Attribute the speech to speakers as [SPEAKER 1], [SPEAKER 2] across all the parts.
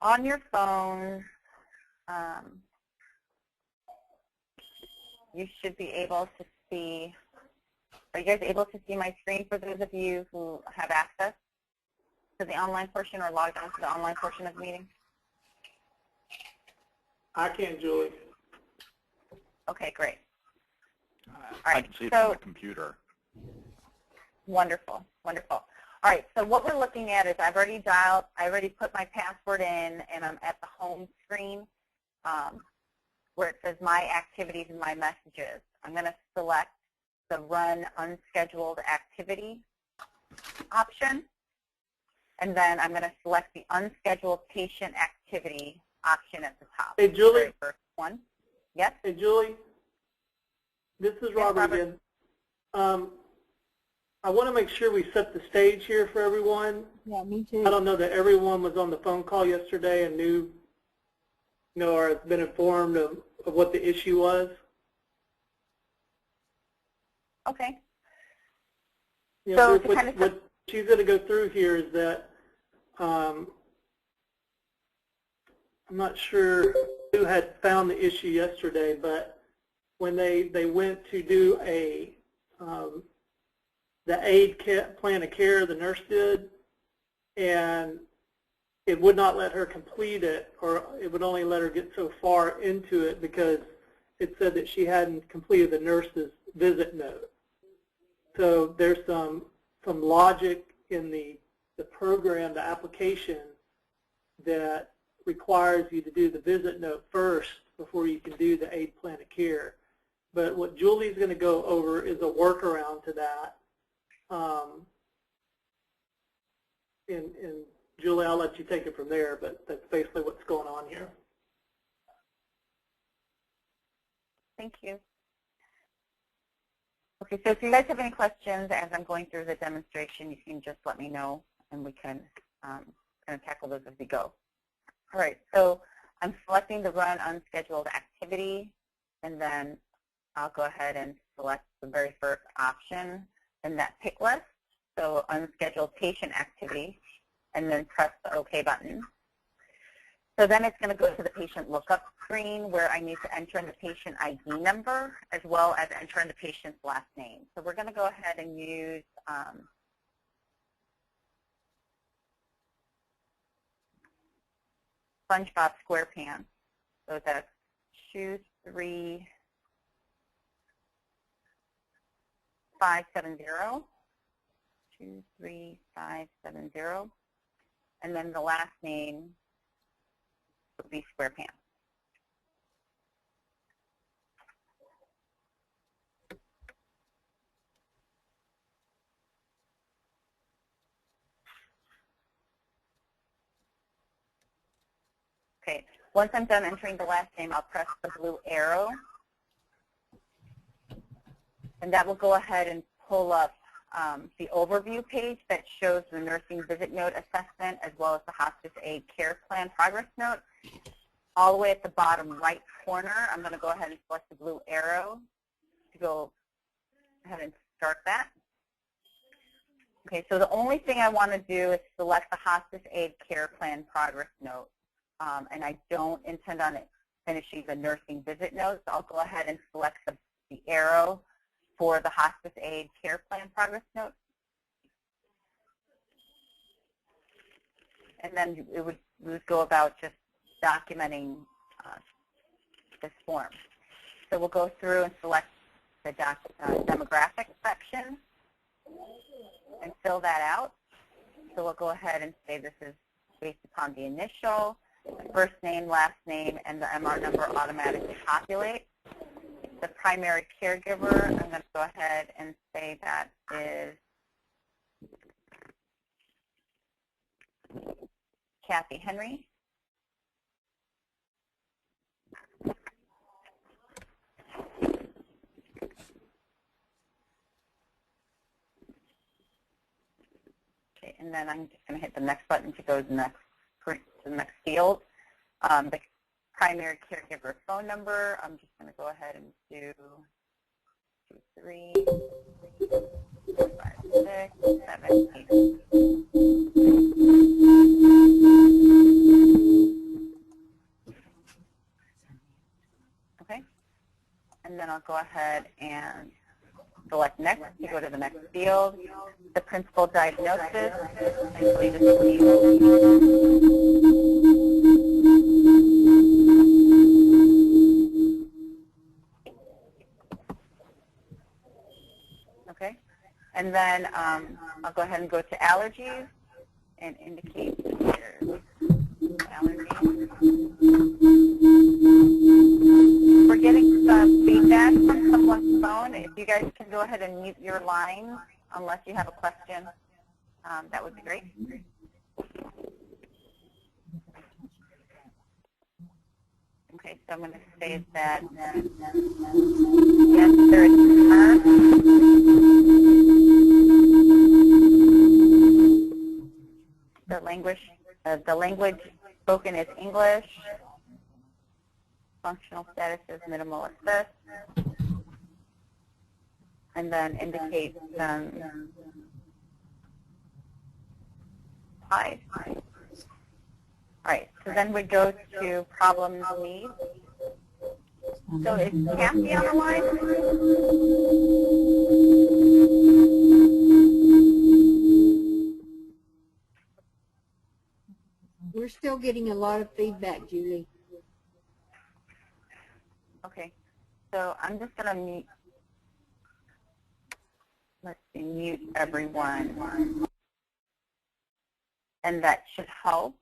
[SPEAKER 1] on your phone, you should be able to see, are you guys able to see my screen for those of you who have access to the online portion or logged on to the online portion of the meeting?
[SPEAKER 2] I can, Julie.
[SPEAKER 1] Okay, great.
[SPEAKER 3] I can see it from the computer.
[SPEAKER 1] Wonderful, wonderful. All right, so what we're looking at is I already put my password in, and I'm at the home screen where it says My Activities and My Messages. I'm going to select the Run Unscheduled Activity option, and then I'm going to select the Unscheduled Patient Activity option at the top.
[SPEAKER 2] Hey, Julie.
[SPEAKER 1] The first one. Yes?
[SPEAKER 2] Hey, Julie. This is Robert again. I want to make sure we set the stage here for everyone.
[SPEAKER 4] Yeah, me too.
[SPEAKER 2] I don't know that everyone was on the phone call yesterday and knew, or has been informed of what the issue was.
[SPEAKER 1] Okay.
[SPEAKER 2] So what she's going to go through here is that I'm not sure who had found the issue yesterday, but when they went to do the aid plan of care, the nurse did, and it would not let her complete it, or it would only let her get so far into it because it said that she hadn't completed the nurse's visit note. So there's some logic in the program, the application, that requires you to do the visit note first before you can do the aid plan of care. But what Julie's going to go over is a workaround to that. And Julie, I'll let you take it from there, but that's basically what's going on here.
[SPEAKER 1] Thank you. Okay, so if you guys have any questions as I'm going through the demonstration, you can just let me know, and we can kind of tackle those as we go. All right, so I'm selecting the Run Unscheduled Activity, and then I'll go ahead and select the very first option in that pick list, so Unscheduled Patient Activity, and then press the OK button. So then it's going to go to the patient lookup screen where I need to enter in the patient ID number as well as enter in the patient's last name. So we're going to go ahead and use SpongeBob SquarePants. So that's 23570, 23570, and then the last name would be SquarePants. Okay, once I'm done entering the last name, I'll press the blue arrow, and that will go ahead and pull up the overview page that shows the nursing visit note assessment as well as the hospice aid care plan progress note. All the way at the bottom right corner, I'm going to go ahead and select the blue arrow to go ahead and start that. Okay, so the only thing I want to do is select the hospice aid care plan progress note, and I don't intend on it finishing the nursing visit notes. So I'll go ahead and select the arrow for the hospice aid care plan progress note. And then we would go about just documenting this form. So we'll go through and select the demographic section and fill that out. So we'll go ahead and say this is based upon the initial, the first name, last name, and the MR number automatically populate. The primary caregiver, I'm going to go ahead and say that is Kathy Henry. Okay, and then I'm just going to hit the next button to go to the next field. The primary caregiver phone number, I'm just going to go ahead and do 2, 3, 4, 5, 6, 7, 8. the next field. The principal diagnosis, simply just okay. And then I'll go ahead and go to allergies and indicate there's allergies. We're getting some feedback from someone's phone. If you guys can go ahead and mute your lines unless you have a question, that would be great. Okay, so I'm going to say that yes, there is concern. The language spoken is English. Functional status is minimal assist. And then indicate hi. All right, so then we go to problems needs. So is Kathy on the line?
[SPEAKER 4] We're still getting a lot of feedback, Julie.
[SPEAKER 1] Okay, so I'm just going to mute everyone. And that should help.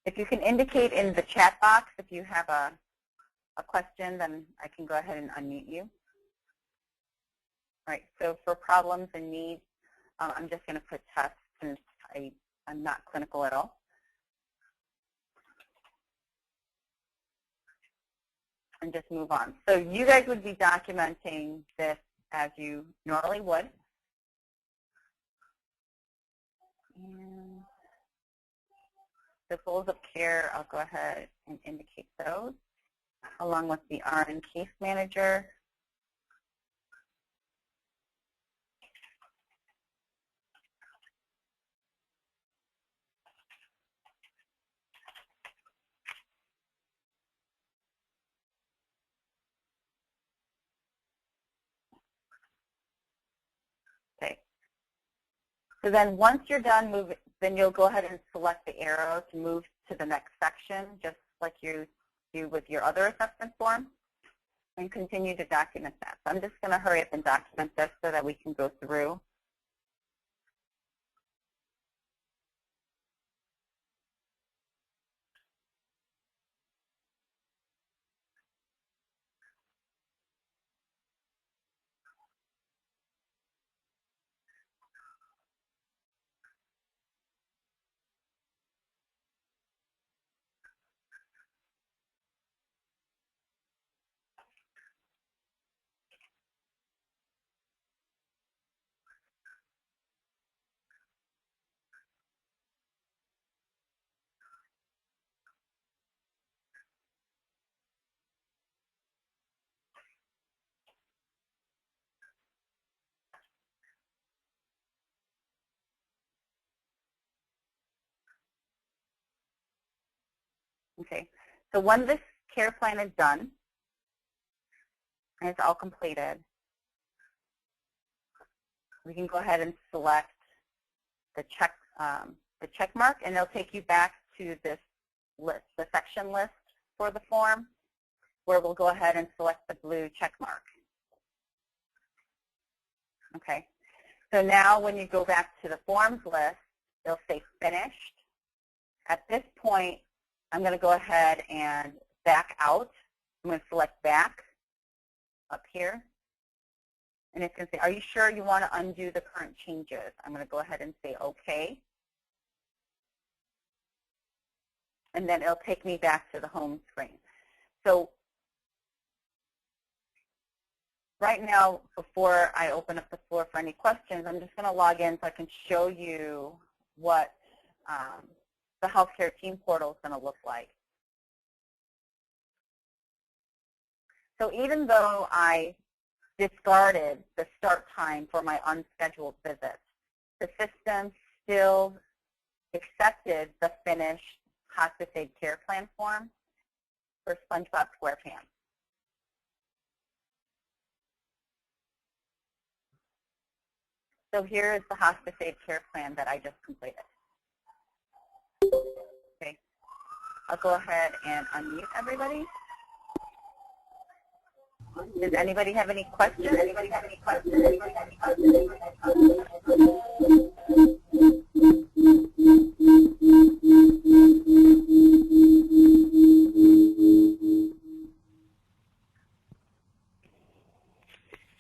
[SPEAKER 1] If you can indicate in the chat box if you have a question, then I can go ahead and unmute you. All right, so for problems and needs, I'm just going to put tests since I'm not clinical at all. And just move on. So you guys would be documenting this as you normally would. And the goals of care, I'll go ahead and indicate those, along with the RN case manager. Okay. So then once you're done moving, then you'll go ahead and select the arrow to move to the next section, just like you do with your other assessment form, and continue to document that. So I'm just going to hurry up and document this so that we can go through. Okay, so when this care plan is done, and it's all completed, we can go ahead and select the check mark, and it'll take you back to this list, the section list for the form, where we'll go ahead and select the blue check mark. Okay, so now when you go back to the forms list, it'll say finished. At this point, I'm going to go ahead and back out. I'm going to select back up here. And it's going to say, are you sure you want to undo the current changes? I'm going to go ahead and say OK. And then it'll take me back to the home screen. So right now, before I open up the floor for any questions, I'm just going to log in so I can show you what the healthcare team portal is going to look like. So even though I discarded the start time for my unscheduled visits, the system still accepted the finished hospice aid care plan form for SpongeBob SquarePants. So here is the hospice aid care plan that I just completed. Okay, I'll go ahead and unmute everybody. Does anybody have any questions? Anybody have any questions? Anybody have any questions?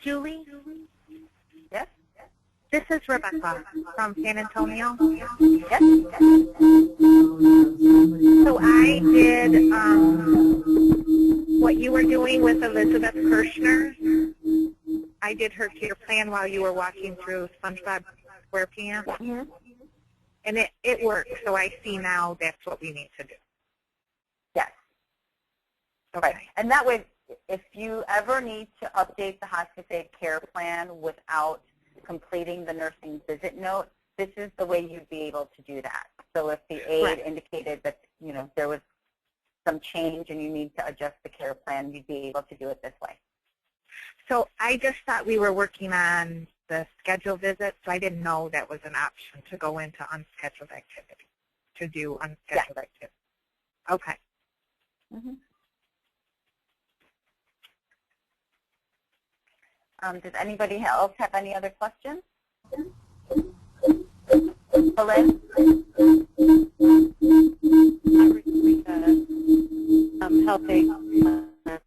[SPEAKER 5] Julie?
[SPEAKER 1] Yes?
[SPEAKER 5] This is Rebecca from San Antonio.
[SPEAKER 1] Yes?
[SPEAKER 5] So I did what you were doing with Elizabeth Kirshner. I did her care plan while you were walking through SpongeBob SquarePants.
[SPEAKER 1] Mm-hmm.
[SPEAKER 5] And it worked, so I see now that's what we need to do.
[SPEAKER 1] Yes.
[SPEAKER 5] Okay.
[SPEAKER 1] Right. And that way, if you ever need to update the hospice aid care plan without completing the nursing visit note, this is the way you'd be able to do that. So if the aide
[SPEAKER 5] Right.
[SPEAKER 1] indicated that, you know, there was some change and you need to adjust the care plan, you'd be able to do it this way.
[SPEAKER 5] So I just thought we were working on the schedule visit, so I didn't know that was an option to go into unscheduled activity, to do unscheduled activity. Okay.
[SPEAKER 1] Mm-hmm. Does anybody else have any other questions? Helene?
[SPEAKER 6] Helping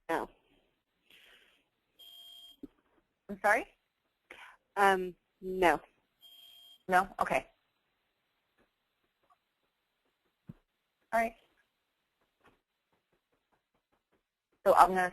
[SPEAKER 6] now.
[SPEAKER 1] I'm sorry?
[SPEAKER 6] No.
[SPEAKER 1] No? Okay. All right. So I'm going to